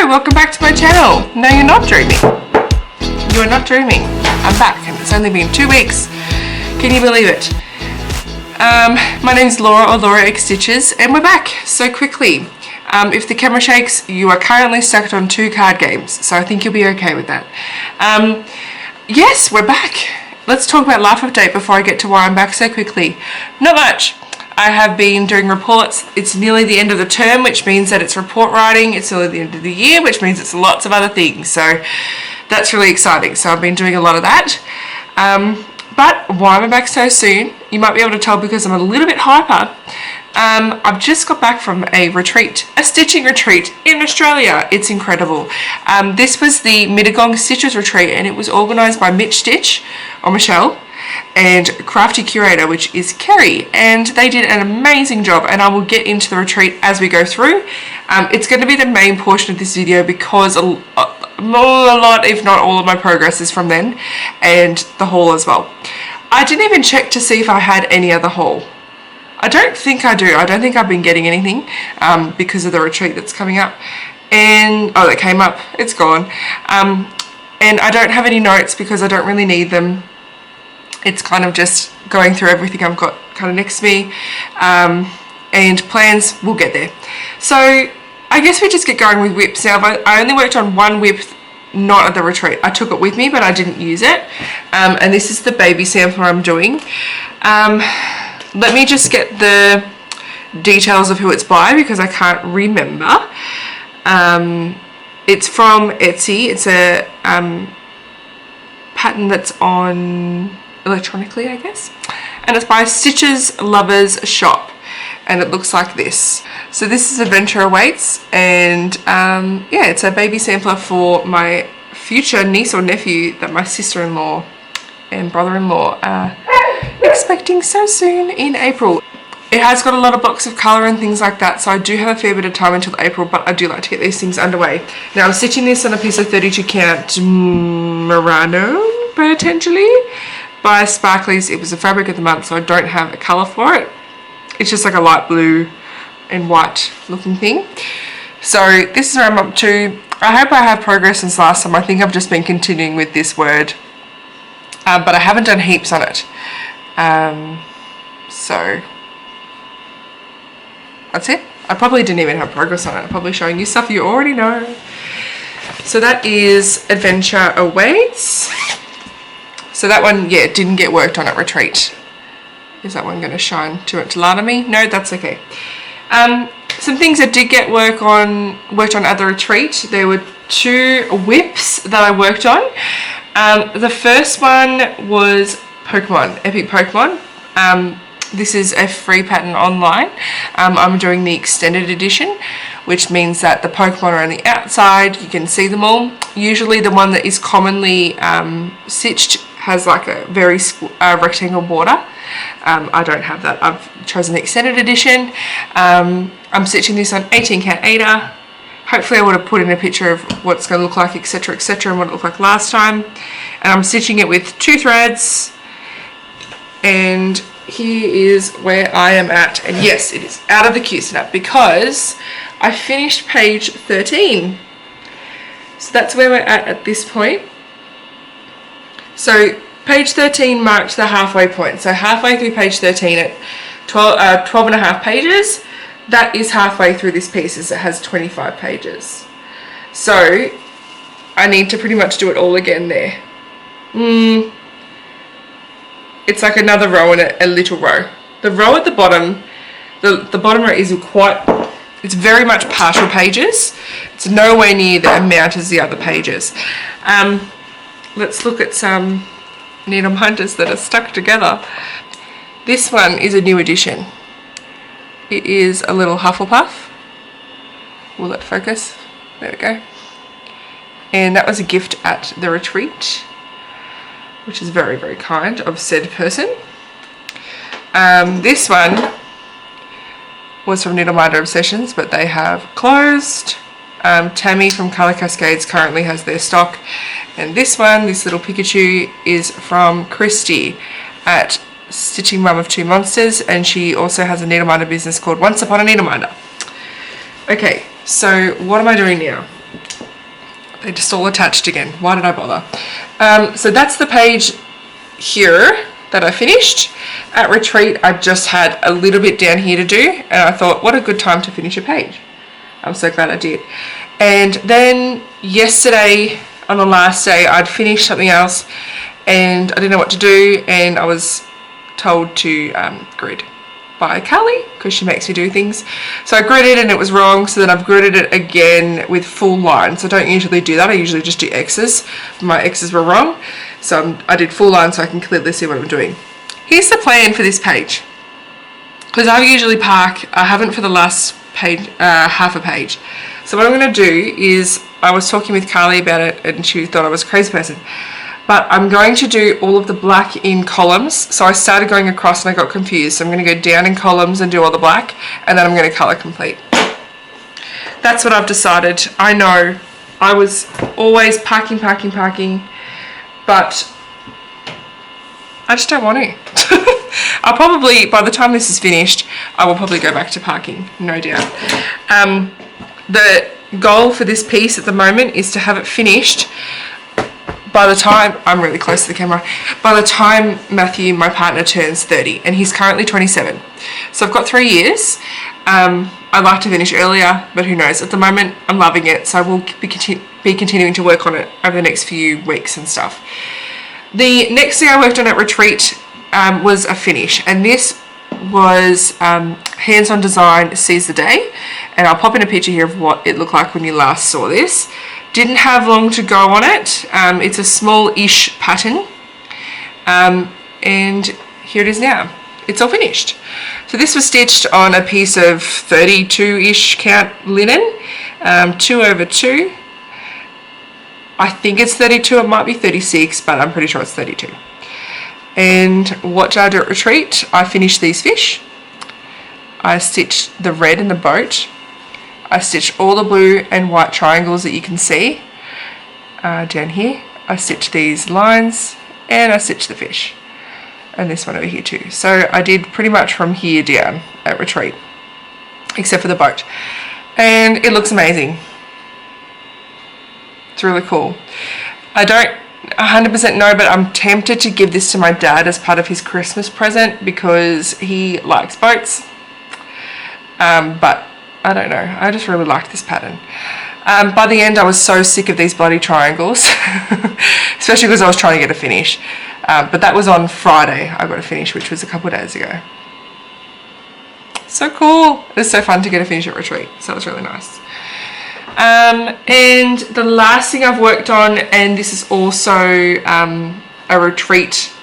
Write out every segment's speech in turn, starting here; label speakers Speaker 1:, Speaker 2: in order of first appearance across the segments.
Speaker 1: welcome back to my channel. No, you're not dreaming. You are not dreaming. I'm back and it's only been 2 weeks. Can you believe it? My name's Laura or lauraxstitches and we're back so quickly. If the camera shakes, you are currently stuck on 2 card games, so I think you'll be okay with that. Yes, we're back. Let's talk about life update before I get to why I'm back so quickly. Not much. I have been doing reports. It's nearly the end of the term, which means that it's report writing. It's nearly the end of the year, which means it's lots of other things. So that's really exciting. So I've been doing a lot of that. But why am I back so soon? You might be able to tell because I'm a little bit hyper. I've just got back from a retreat, a stitching retreat in Australia. It's incredible. This was the Mittagong Stitches retreat and it was organised by Mich Stitch, or Michelle, and crafty curator, which is Kerry, and they did an amazing job, and I will get into the retreat as we go through. It's going to be the main portion of this video because a lot, if not all of my progress is from then, and the haul as well. I didn't even check to see if I had any other haul. I don't think I do. I don't think I've been getting anything because of the retreat that's coming up. And oh, that came up. It's gone. And I don't have any notes because I don't really need them. It's kind of just going through everything I've got kind of next to me. And plans, we'll get there. So I guess we just get going with whips. Now, I only worked on one whip, not at the retreat. I took it with me, but I didn't use it. And this is the baby sampler I'm doing. Let me just get the details of who it's by because I can't remember. It's from Etsy. It's a pattern that's on electronically, I guess. And it's by Stitches Lovers Shop. And it looks like this. So this is Adventure Awaits. And yeah, it's a baby sampler for my future niece or nephew that my sister-in-law and brother-in-law are expecting so soon in April. It has got a lot of blocks of colour and things like that, so I do have a fair bit of time until April, but I do like to get these things underway. Now I'm stitching this on a piece of 32 count Murano, potentially, by Sparklies. It was a fabric of the month, so I don't have a colour for it. It's just like a light blue and white looking thing. So this is where I'm up to. I hope I have progress since last time. I think I've just been continuing with this word, but I haven't done heaps on it. So that's it. I probably didn't even have progress on it. I'm probably showing you stuff you already know. So that is Adventure Awaits. So that one, yeah, didn't get worked on at retreat. Is that one going to shine to me? No, that's okay. Some things I did get worked on at the retreat. There were 2 whips that I worked on. The first one was Pokemon, Epic Pokemon. This is a free pattern online. I'm doing the extended edition, which means that the Pokemon are on the outside. You can see them all. Usually the one that is commonly stitched has like a very rectangle border. I don't have that. I've chosen the extended edition. I'm stitching this on 18 count Ada. Hopefully I would have put in a picture of what it's going to look like, etc, etc, and what it looked like last time. And I'm stitching it with 2 threads. And here is where I am at. And yes, it is out of the Q snap because I finished page 13. So that's where we're at this point. So page 13 marked the halfway point. So halfway through page 13 at 12 and a half pages, that is halfway through this piece as it has 25 pages. So I need to pretty much do it all again there. It's like another row and a little row. The row at the bottom, the bottom row is it's very much partial pages. It's nowhere near the amount as the other pages. Let's look at some needle minders that are stuck together. This one is a new edition. It is a little Hufflepuff. Will it focus? There we go. And that was a gift at the retreat, which is very, very kind of said person. This one was from Needleminder Obsessions, but they have closed. Tammy from Colour Cascades currently has their stock. And this one, this little Pikachu, is from Christy at Stitching Mum of 2 Monsters, and she also has a Needleminder business called Once Upon a Needleminder. Okay, so what am I doing now? They're just all attached again. Why did I bother? So that's the page here that I finished. At retreat, I just had a little bit down here to do, and I thought, what a good time to finish a page. I'm so glad I did. And then yesterday, on the last day, I'd finished something else, and I didn't know what to do, and I was told to grid by Callie, because she makes me do things. So I gridded and it was wrong, so then I've gridded it again with full lines. I don't usually do that, I usually just do X's. My X's were wrong, so I did full line so I can clearly see what I'm doing. Here's the plan for this page, because I usually park, I haven't for the last page, half a page. So what I'm going to do is, I was talking with Carly about it and she thought I was a crazy person, but I'm going to do all of the black in columns. So I started going across and I got confused, so I'm going to go down in columns and do all the black, and then I'm going to colour complete. That's what I've decided. I know I was always packing, but I just don't want to. I'll probably, by the time this is finished, I will probably go back to parking, no doubt. The goal for this piece at the moment is to have it finished by the time, I'm really close to the camera, by the time Matthew, my partner, turns 30, and he's currently 27. So I've got 3 years. I'd like to finish earlier, but who knows. At the moment, I'm loving it, so I will be continuing to work on it over the next few weeks and stuff. The next thing I worked on at retreat was a finish, and this was Hands-On Design Seize the Day, and I'll pop in a picture here of what it looked like when you last saw this. Didn't have long to go on it. It's a small-ish pattern, and here it is now. It's all finished. So this was stitched on a piece of 32-ish count linen, 2 over 2. I think it's 32, it might be 36, but I'm pretty sure it's 32. And what did I do at retreat? I finished these fish. I stitched the red in the boat. I stitched all the blue and white triangles that you can see down here. I stitched these lines, and I stitched the fish. And this one over here too. So I did pretty much from here down at retreat, except for the boat. And it looks amazing. It's really cool. I don't 100% know, but I'm tempted to give this to my dad as part of his Christmas present because he likes boats. But I don't know, I just really liked this pattern. By the end I was so sick of these bloody triangles, especially because I was trying to get a finish. But that was on Friday I got a finish, which was a couple of days ago. So cool. It was so fun to get a finish at retreat, so it was really nice. And the last thing I've worked on, and this is also a retreat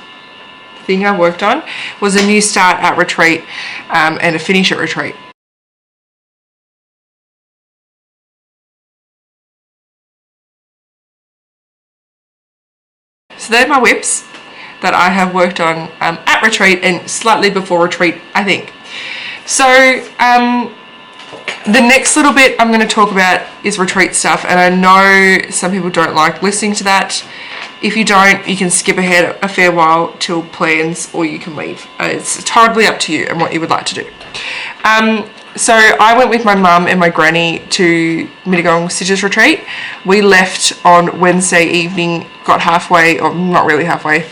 Speaker 1: thing I worked on, was a new start at retreat and a finish at retreat. So they're my whips that I have worked on at retreat and slightly before retreat, I think. So the next little bit I'm going to talk about is retreat stuff, and I know some people don't like listening to that. If you don't, you can skip ahead a fair while till plans, or you can leave. It's totally up to you and what you would like to do. So I went with my mum and my granny to Mittagong Stitches retreat. We left on Wednesday evening, got halfway, or not really halfway,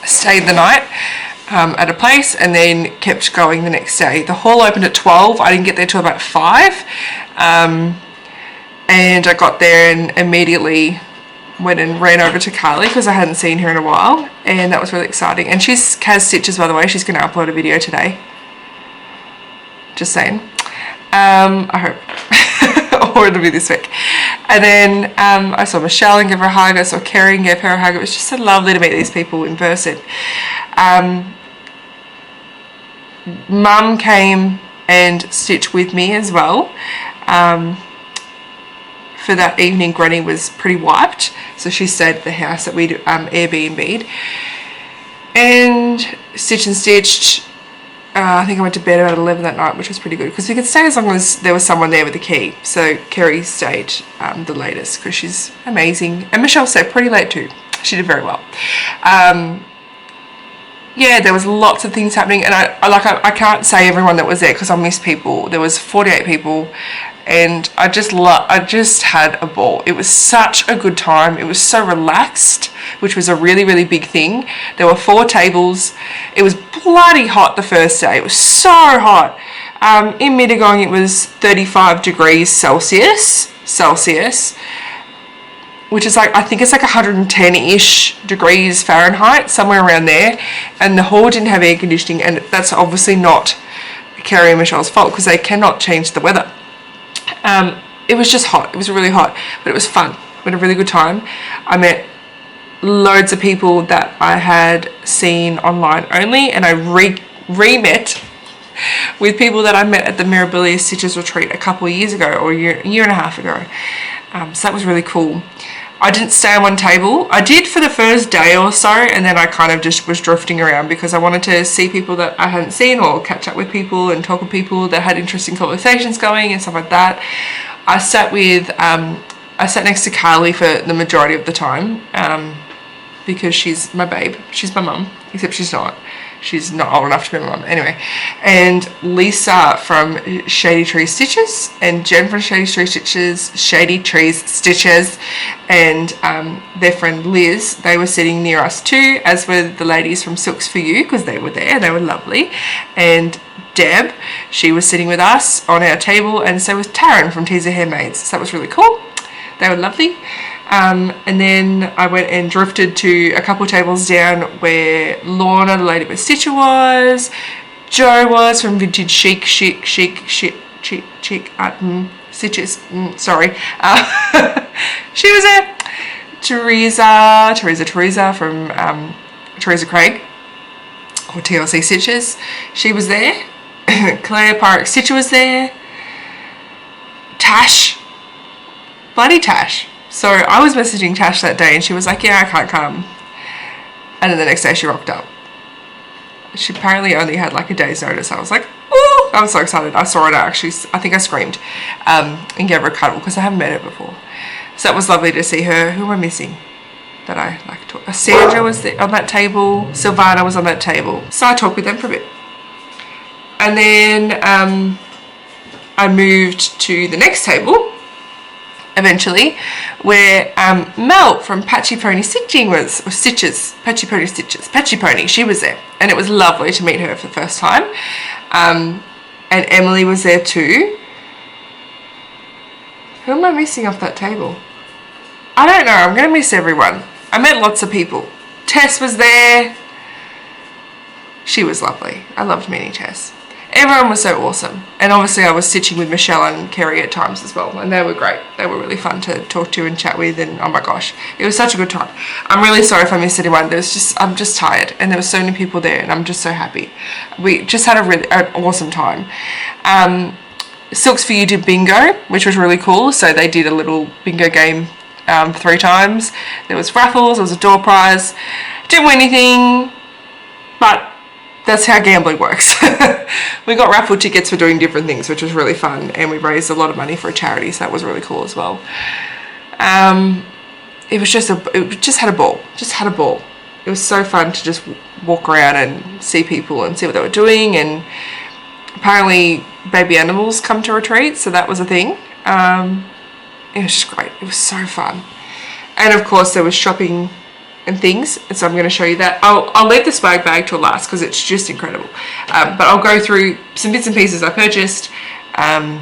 Speaker 1: stayed the night at a place, and then kept going the next day. The hall opened at 12. I didn't get there till about 5. And I got there and immediately went and ran over to Carly because I hadn't seen her in a while, and that was really exciting. And she's KazStitches, by the way. She's going to upload a video today. Just saying. I hope. Or it'll be this week. And then I saw Michelle and gave her a hug. I saw Kerry and gave her a hug. It was just so lovely to meet these people in person. Mum came and stitched with me as well. For that evening, Granny was pretty wiped, so she stayed at the house that we'd Airbnb'd. And stitched and stitched. I think I went to bed about 11 that night, which was pretty good because we could stay as long as there was someone there with the key. So Kerry stayed the latest because she's amazing, and Michelle stayed pretty late too. She did very well. Yeah, there was lots of things happening, and I can't say everyone that was there because I missed people. There was 48 people, and I just had a ball. It was such a good time. It was so relaxed, which was a really, really big thing. There were 4 tables. It was bloody hot the first day. It was so hot. In Mittagong it was 35 degrees Celsius, which is like, I think it's like 110-ish degrees Fahrenheit, somewhere around there. And the hall didn't have air conditioning, and that's obviously not Carrie and Michelle's fault because they cannot change the weather. It was just hot. It was really hot, but it was fun. We had a really good time. I met loads of people that I had seen online only, and I re-met with people that I met at the Mirabilia Stitches retreat a couple of years ago, or a year and a half ago. So that was really cool. I didn't stay on one table. I did for the first day or so, and then I kind of just was drifting around because I wanted to see people that I hadn't seen, or catch up with people and talk with people that had interesting conversations going and stuff like that. I sat next to Carly for the majority of the time because she's my babe. She's my mum, except she's not. She's not old enough to be my mum. Anyway, and Lisa from ShadyTreezStitchers and Jen from ShadyTreezStitchers and their friend Liz, they were sitting near us too, as were the ladies from Silks For You, because they were there. They were lovely. And Deb, she was sitting with us on our table, and so was Taryn from Teaser Handmaids. So that was really cool. They were lovely. And then I went and drifted to a couple tables down where Lorna, the Ladybird Stitcher, was. Jo was from Vintage Chic Stitches. Sorry. She was there. Theresa from Theresa Craig, or TLC Stitches. She was there. Claire Pyrex Stitcher was there. Tash. Bloody Tash. So I was messaging Tash that day, and she was like, yeah, I can't come. And then the next day she rocked up. She apparently only had like a day's notice. I was like, oh, I was so excited. I saw it. I think I screamed and gave her a cuddle because I haven't met her before. So it was lovely to see her. Who am I missing that I like to? Sandra was there on that table. Silvana was on that table. So I talked with them for a bit. And then I moved to the next table eventually, where Mel from Patchy Pony Stitching Patchy Pony Stitches, Patchy Pony, she was there, and it was lovely to meet her for the first time. And Emily was there too. Who am I missing off that table? I don't know. I'm gonna miss everyone. I met lots of people. Tess was there. She was lovely. I loved meeting Tess. Everyone was so awesome. And obviously I was stitching with Michelle and Kerry at times as well, and they were great. They were really fun to talk to and chat with, and oh my gosh, it was such a good time. I'm really sorry if I missed anyone. I'm just tired, and there were so many people there, and I'm just so happy. We just had an awesome time. Silks For You did bingo, which was really cool. So they did a little bingo game 3 times. There was raffles, there was a door prize. Didn't win anything, but that's how gambling works. We got raffle tickets for doing different things, which was really fun, and we raised a lot of money for a charity, so that was really cool as well. It just had a ball. It was so fun to just walk around and see people and see what they were doing, and apparently baby animals come to retreat, so that was a thing. It was just great. It was so fun. And of course there was shopping and things, and so I'm going to show you that. I'll leave the swag bag till last because it's just incredible, but I'll go through some bits and pieces I purchased, and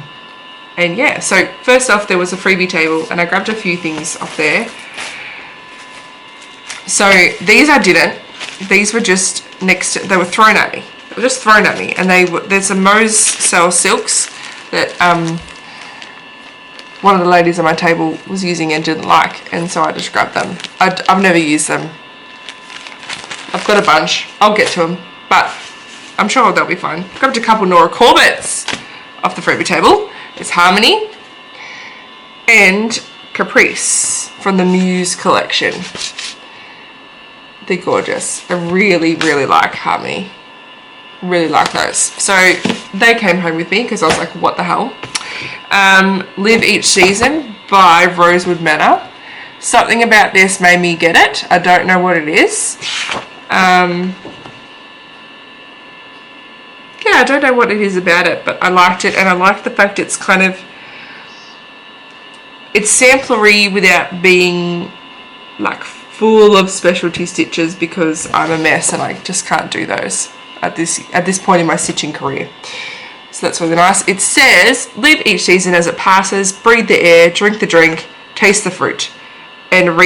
Speaker 1: yeah. So first off, there was a freebie table, and I grabbed a few things off there. So these I didn't. These were just they were thrown at me. They were just thrown at me, and there's some Mo's Cell Silks that one of the ladies on my table was using and didn't like, and so I just grabbed them. I've never used them. I've got a bunch. I'll get to them, but I'm sure they'll be fine. Grabbed a couple Nora Corbett's off the freebie table. It's Harmony and Caprice from the Muse collection. They're gorgeous. I really, really like Harmony. Really like those. So they came home with me because I was like, what the hell? Live Each Season by Rosewood Manor. Something about this made me get it. I don't know what it is. Yeah, I don't know what it is about it, but I liked it, and I like the fact it's kind of it's samplery without being like full of specialty stitches, because I'm a mess and I just can't do those at this point in my stitching career. So that's really nice. It says, live each season as it passes, breathe the air, drink the drink, taste the fruit, and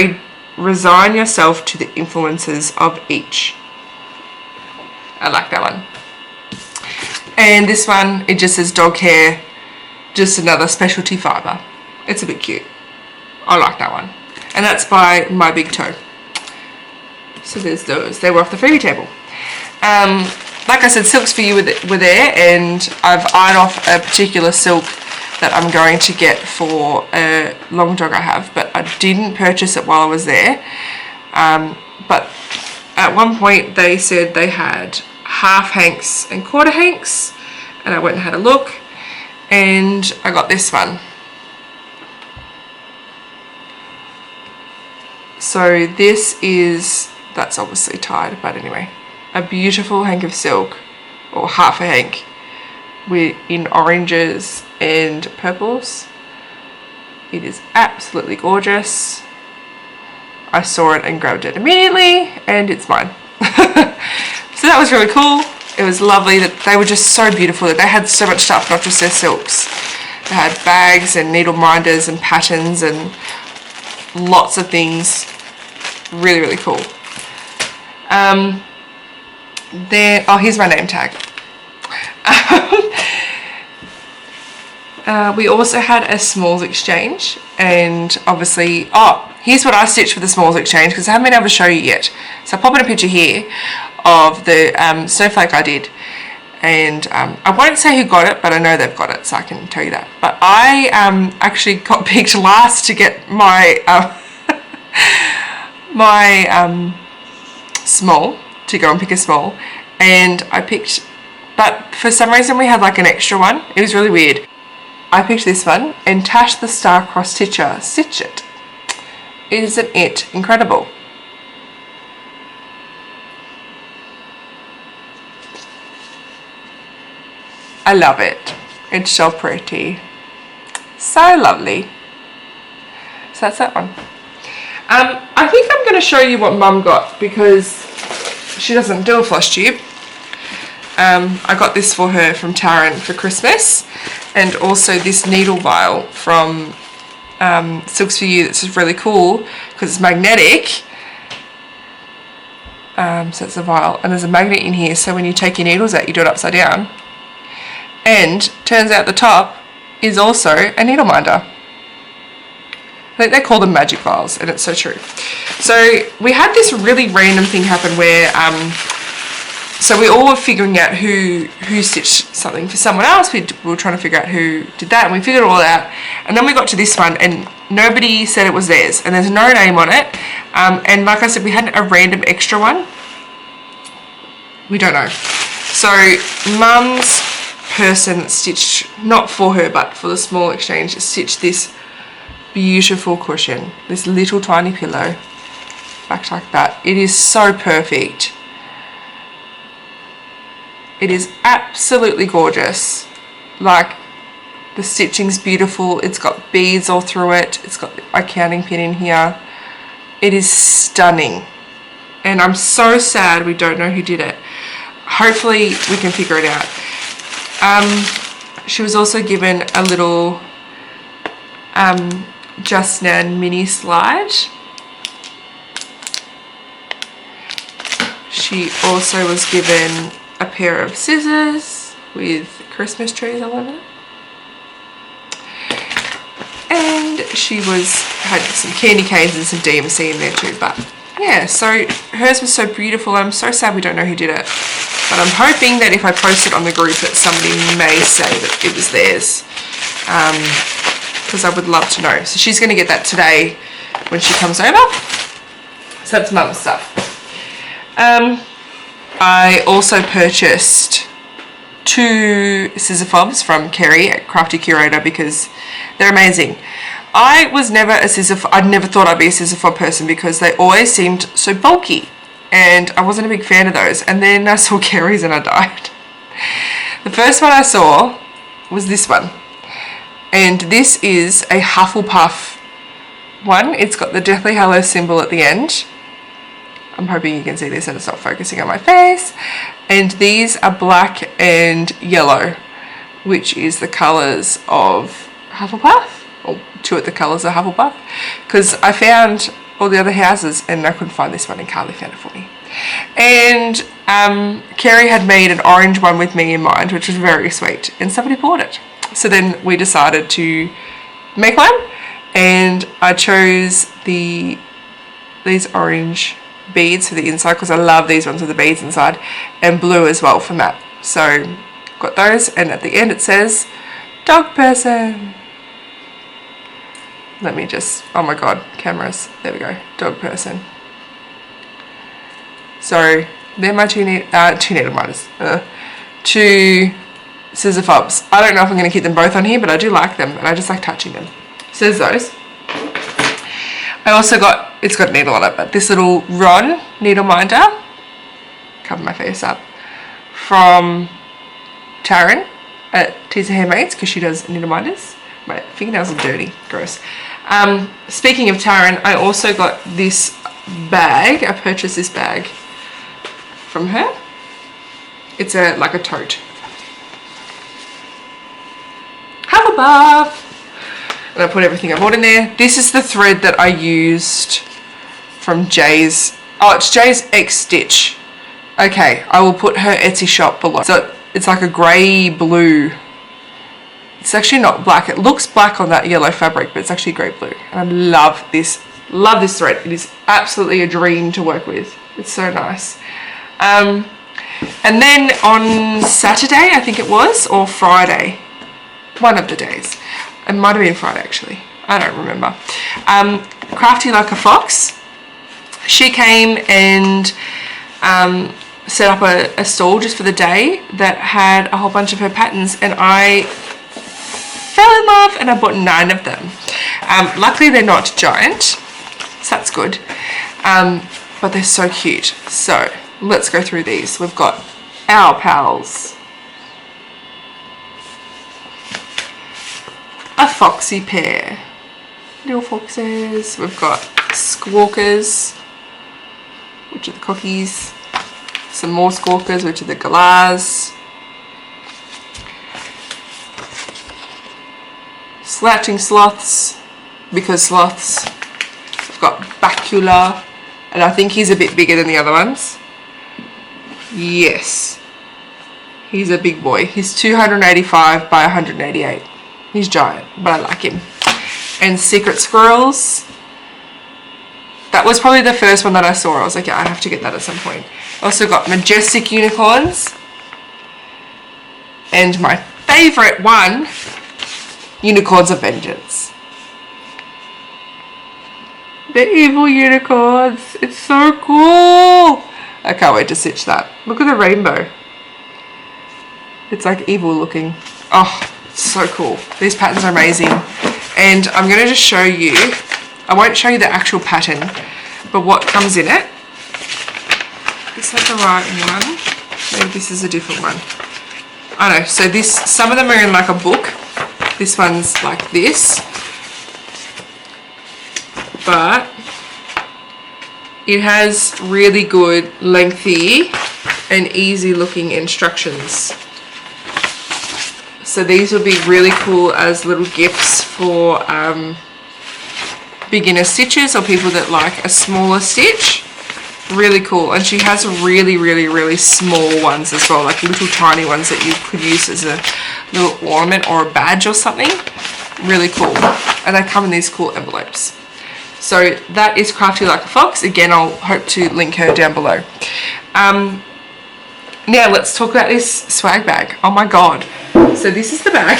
Speaker 1: resign yourself to the influences of each. I like that one. And this one, it just says dog hair, just another specialty fibre. It's a bit cute. I like that one. And that's by My Big Toe. So there's those. They were off the freebie table. Like I said, silks for you were there, and I've ironed off a particular silk that I'm going to get for a long dog I have, but I didn't purchase it while I was there. But at one point they said they had half hanks and quarter hanks, and I went and had a look, and I got this one. So this is, that's obviously tied, but anyway, a beautiful hank of silk, or half a hank, in oranges and purples. It is absolutely gorgeous. I saw it and grabbed it immediately, and it's mine. So that was really cool. It was lovely that they were just so beautiful, that they had so much stuff, not just their silks. They had bags and needle minders and patterns and lots of things. Really, really cool. Then, oh, here's my name tag. We also had a smalls exchange, and obviously, oh, here's what I stitched for the smalls exchange, because I haven't been able to show you yet. So I'll pop in a picture here of the snowflake I did, and I won't say who got it, but I know they've got it, so I can tell you that. But I actually got picked last to get my small, to go and pick a small, and I picked, but for some reason we had like an extra one. It was really weird. I picked this one, and Tash the Star-Crossed Stitcher stitched it. Isn't it incredible? I love it. It's so pretty. So lovely. So that's that one. I think I'm going to show you what Mum got, because she doesn't do a Flosstube. I got this for her from Taryn for Christmas, and also this needle vial from Silks for You. That's really cool because it's magnetic. So it's a vial, and there's a magnet in here, so when you take your needles out, you do it upside down. And turns out the top is also a needle minder. I think they call them magic vials, and it's so true. So we had this really random thing happen where so we all were figuring out who stitched something for someone else. We were trying to figure out who did that, and we figured it all out. And then we got to this one, and nobody said it was theirs, and there's no name on it. And like I said, we had a random extra one. We don't know. So Mum's person stitched, not for her, but for the small exchange, stitched this beautiful cushion, this little tiny pillow, back like that. It is so perfect. It is absolutely gorgeous. Like, the stitching's beautiful. It's got beads all through it. It's got a counting pin in here. It is stunning. And I'm so sad we don't know who did it. Hopefully we can figure it out. She was also given a little Just Nan mini slide. She also was given a pair of scissors with Christmas trees all over them. And she had some candy canes and some DMC in there too. But yeah, so hers was so beautiful. I'm so sad we don't know who did it. But I'm hoping that if I post it on the group that somebody may say that it was theirs. Because I would love to know. So she's going to get that today when she comes over. So that's Mum's stuff. I also purchased 2 scissor fobs from Kerry at Crafty Curator because they're amazing. I was never I'd never thought I'd be a scissor fob person because they always seemed so bulky, and I wasn't a big fan of those. And then I saw Kerry's and I died. The first one I saw was this one, and this is a Hufflepuff one. It's got the Deathly Hallows symbol at the end. I'm hoping you can see this and it's not focusing on my face. And these are black and yellow, which is the colours of Hufflepuff, or two of the colours of Hufflepuff, because I found all the other houses and I couldn't find this one and Carly found it for me. And Kerry had made an orange one with me in mind, which was very sweet, and somebody bought it. So then we decided to make one, and I chose these orange beads for the inside because I love these ones with the beads inside, and blue as well for matte. So got those, and at the end it says dog person. Let me just, oh my god, cameras, there we go, dog person. So they're my two needle minders, two scissor fobs. I don't know if I'm going to keep them both on here, but I do like them and I just like touching them. So there's those. I also got, it's got a needle on it, but this little Ron needle minder, cover my face up, from Taryn at Tessa Handmaids, because she does needle minders. My fingernails are dirty, gross. Speaking of Taryn, I also got this bag. I purchased this bag from her. It's like a tote. Hufflepuff! And I put everything I bought in there. This is the thread that I used from Jay's, oh, it's Jay's X Stitch. Okay, I will put her Etsy shop below. So it's like a grey blue. It's actually not black. It looks black on that yellow fabric, but it's actually grey blue. And I love this thread. It is absolutely a dream to work with. It's so nice. And then on Saturday, I think it was, or Friday, one of the days. It might have been Friday actually. I don't remember. Crafty Like a Fox. She came and set up a stall just for the day that had a whole bunch of her patterns, and I fell in love and I bought 9 of them. Luckily they're not giant, so that's good. But they're so cute. So let's go through these. We've got our pals. A foxy pair. Little foxes. We've got squawkers, which are the cookies. Some more squawkers, which are the galahs. Slouching sloths, because sloths. We've got Bacula, and I think he's a bit bigger than the other ones. Yes, he's a big boy. He's 285 by 188. He's giant, but I like him. And Secret Squirrels. That was probably the first one that I saw. I was like, yeah, I have to get that at some point. Also got Majestic Unicorns. And my favourite one, Unicorns of Vengeance. The evil unicorns. It's so cool. I can't wait to stitch that. Look at the rainbow. It's like evil looking. Oh, so cool. These patterns are amazing. And I'm going to just show you. I won't show you the actual pattern, but what comes in it. Is that the right one? Maybe this is a different one. I don't know. So this, some of them are in like a book. This one's like this. But it has really good, lengthy and easy looking instructions. So these will be really cool as little gifts for beginner stitchers or people that like a smaller stitch. Really cool. And she has really, really, really small ones as well, like little tiny ones that you could use as a little ornament or a badge or something. Really cool. And they come in these cool envelopes. So that is Crafty Like a Fox. Again, I'll hope to link her down below. Now let's talk about this swag bag. Oh my god. So this is the bag.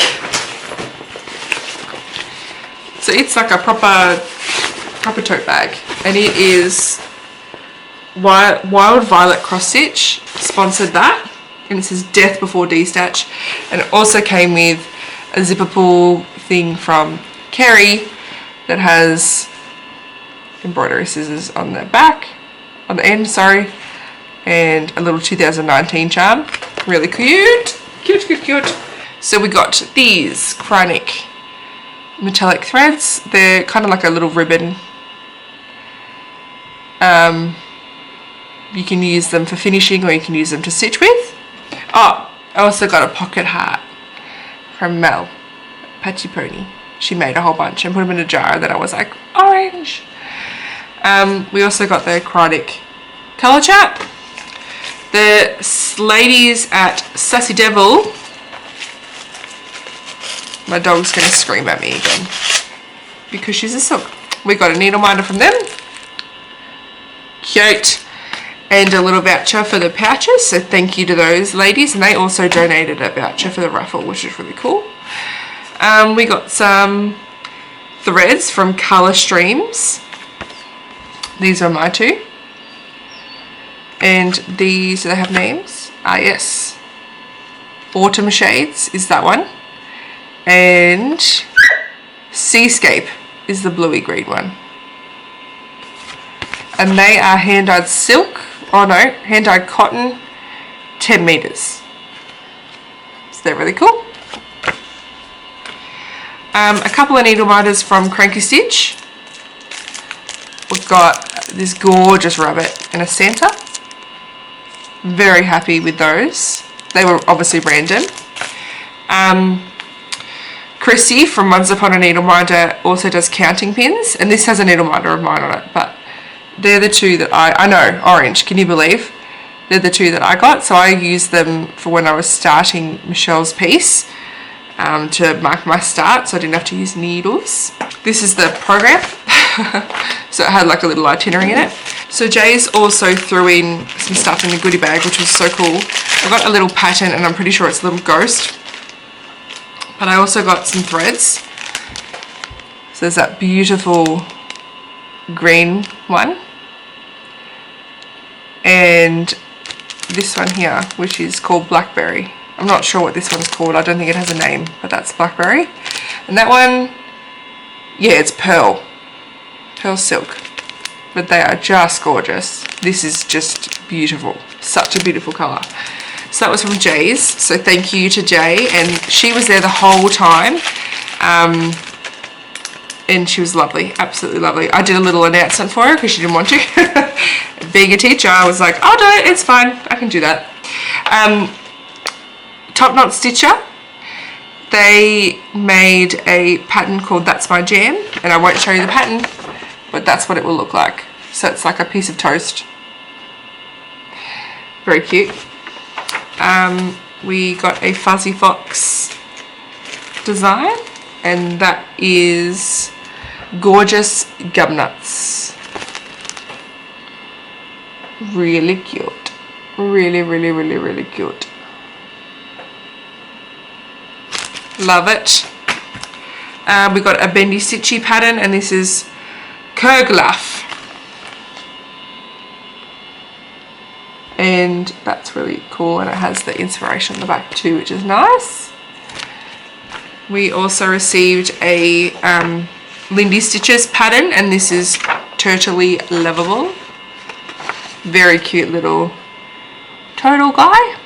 Speaker 1: So it's like a proper tote bag. And it is Wild Violet Cross Stitch sponsored that. And it says Death Before D-Stitch. And it also came with a zipper pull thing from Kerry that has embroidery scissors on the back, on the end, sorry, and a little 2019 charm. Really cute. Cute, cute, cute. So we got these Chronic metallic threads. They're kind of like a little ribbon. You can use them for finishing, or you can use them to stitch with. Oh, I also got a pocket heart from Mel, Patchy Pony. She made a whole bunch and put them in a jar, and then I was like, orange. We also got the Acrylic colour chart. The ladies at Sassy Devil. My dog's going to scream at me again because she's a silk. We got a needle minder from them. Cute. And a little voucher for the pouches, so thank you to those ladies. And they also donated a voucher for the raffle, which is really cool. We got some threads from Colour Streams. These are my two. And these, do they have names? Ah, yes. Autumn Shades is that one. And Seascape is the bluey green one. And they are hand-dyed silk. Oh no, hand-dyed cotton, 10 meters. So they're really cool. A couple of needle minders from Cranky Stitch. We've got this gorgeous rabbit and a Santa. Very happy with those. They were obviously random. Chrissy from Once Upon a Needle Minder also does counting pins, and this has a needle minder of mine on it, but they're the two that I know, orange, can you believe? They're the two that I got, so I used them for when I was starting Michelle's piece to mark my start, so I didn't have to use needles. This is the program, so it had like a little itinerary in it. So Jay's also threw in some stuff in the goodie bag, which was so cool. I got a little pattern, and I'm pretty sure it's a little ghost, but I also got some threads. So there's that beautiful green one, and this one here, which is called Blackberry. I'm not sure what this one's called. I don't think it has a name, but that's Blackberry. And that one, yeah, it's pearl silk, but they are just gorgeous. This is just beautiful, such a beautiful color. So that was from Jay's, so thank you to Jay, and she was there the whole time. And she was lovely, absolutely lovely. I did a little announcement for her because she didn't want to. Being a teacher, I was like, I'll do it, it's fine, I can do that. Top Knot Stitcher, they made a pattern called That's My Jam, and I won't show you the pattern, but that's what it will look like. So it's like a piece of toast. Very cute. We got a Fuzzy Fox design, and that is Gorgeous Gumnuts. Really cute. Really, really, really, really cute. Love it. We got a bendy stitchy pattern, and this is Kerglaf. And that's really cool, and it has the inspiration on the back too, which is nice. We also received a Lindy Stitches pattern, and this is Turtley Lovable. Very cute little turtle guy.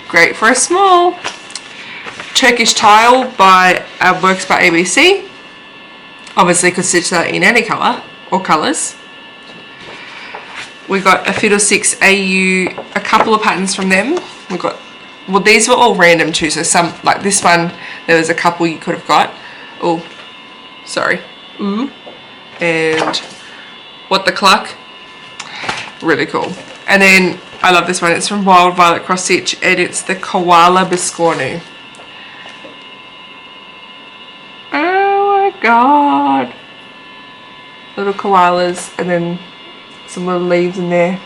Speaker 1: Great for a small. Turkish Tile by Works by ABC. Obviously could stitch that in any colour or colours. We got a Fiddlesticks AU, a couple of patterns from them. We got, well, these were all random too, so some, like this one, there was a couple you could have got. Oh, sorry. Ooh. And What the Cluck. Really cool. And then, I love this one, it's from Wild Violet Cross Stitch, and it's the Koala Biscornu. Oh my god. Little koalas, and then some little leaves in there.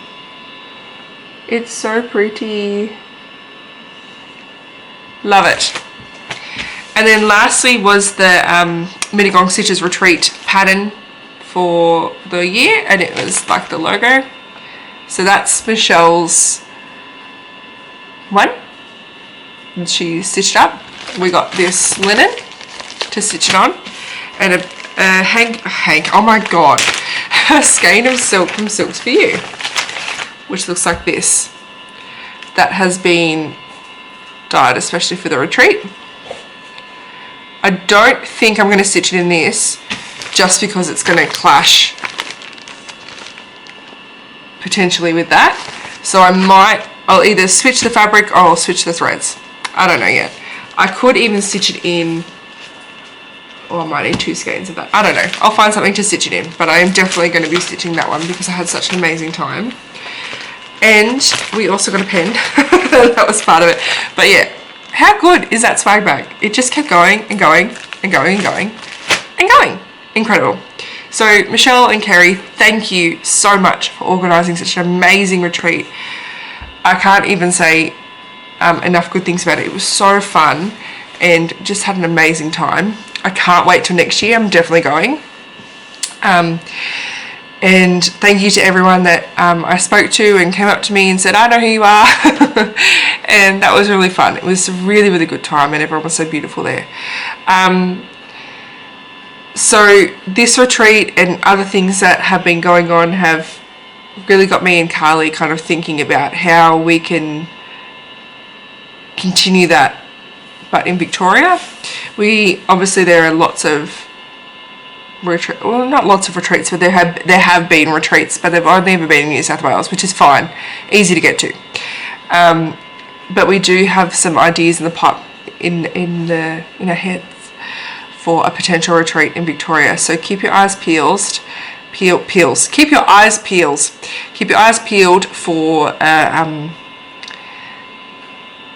Speaker 1: It's so pretty. Love it. And then lastly was the Mittagong Stitches Retreat pattern for the year, and it was like the logo. So that's Michelle's one. And she stitched up. We got this linen to stitch it on, and a hank, oh my god, a skein of silk from Silks For You, which looks like this. That has been dyed especially for the retreat. I don't think I'm going to stitch it in this just because it's going to clash potentially with that. So I'll either switch the fabric or I'll switch the threads. I don't know yet. I could even stitch it in, or I might need 2 skeins of that. I don't know. I'll find something to stitch it in, but I am definitely going to be stitching that one because I had such an amazing time. And we also got a pen. That was part of it. But yeah, how good is that swag bag? It just kept going and going and going and going and going. Incredible. So Michelle and Kerry, thank you so much for organising such an amazing retreat. I can't even say enough good things about it. It was so fun and just had an amazing time. I can't wait till next year. I'm definitely going. And thank you to everyone that I spoke to and came up to me and said, I know who you are. And that was really fun. It was a really, really good time and everyone was so beautiful there. So this retreat and other things that have been going on have really got me and Carly kind of thinking about how we can continue that. But in Victoria, obviously there are lots of well, not lots of retreats, but there have been retreats, but they've only ever been in New South Wales, which is fine, easy to get to. But we do have some ideas in the in our heads for a potential retreat in Victoria. So keep your eyes peeled. Keep your eyes peeled. Keep your eyes peeled for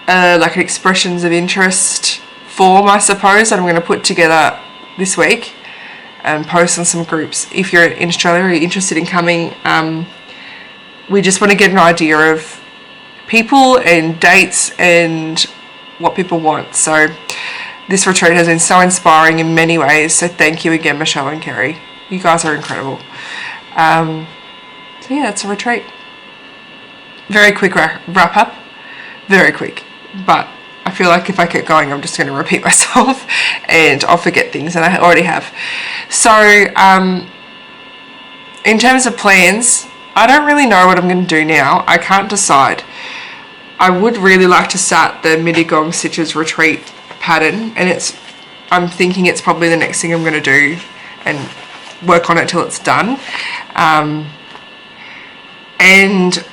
Speaker 1: like an expressions of interest form, I suppose, that I'm going to put together this week and post on some groups. If you're in Australia or you're interested in coming, we just want to get an idea of people and dates and what people want. So this retreat has been so inspiring in many ways. So thank you again, Michelle and Kerry. You guys are incredible. So yeah, it's a retreat. Very quick wrap up. Very quick. But I feel like if I keep going, I'm just going to repeat myself and I'll forget things, and I already have. So in terms of plans, I don't really know what I'm going to do now. I can't decide. I would really like to start the Mittagong Stitches retreat pattern, and I'm thinking it's probably the next thing I'm going to do and work on it till it's done. And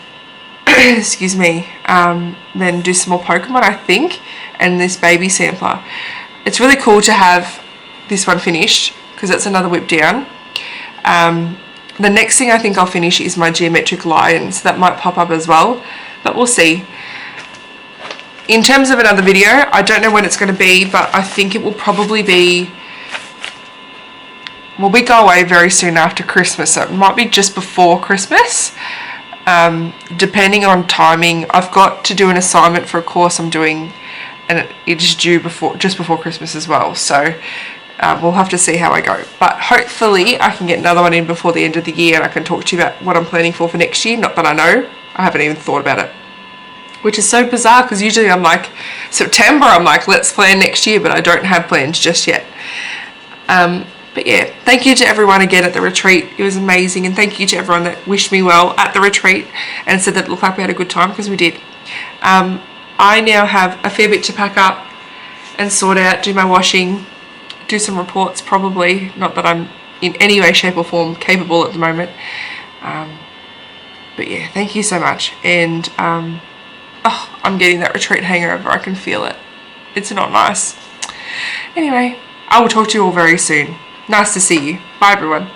Speaker 1: excuse me, then do some more Pokemon, I think, and this baby sampler. It's really cool to have this one finished because that's another whip down. The next thing I think I'll finish is my geometric lions. That might pop up as well, but we'll see. In terms of another video, I don't know when it's going to be, but I think it will probably be, well, we go away very soon after Christmas, so it might be just before Christmas. Depending on timing. I've got to do an assignment for a course I'm doing, and it is due just before Christmas as well, so we'll have to see how I go. But hopefully I can get another one in before the end of the year and I can talk to you about what I'm planning for next year. Not that I know, I haven't even thought about it, which is so bizarre because usually I'm like September, I'm like let's plan next year, but I don't have plans just yet. But yeah, thank you to everyone again at the retreat. It was amazing, and thank you to everyone that wished me well at the retreat and said that it looked like we had a good time, because we did. I now have a fair bit to pack up and sort out, do my washing, do some reports probably. Not that I'm in any way, shape or form capable at the moment. But yeah, thank you so much. And oh, I'm getting that retreat hangover. I can feel it. It's not nice. Anyway, I will talk to you all very soon. Nice to see you. Bye everyone.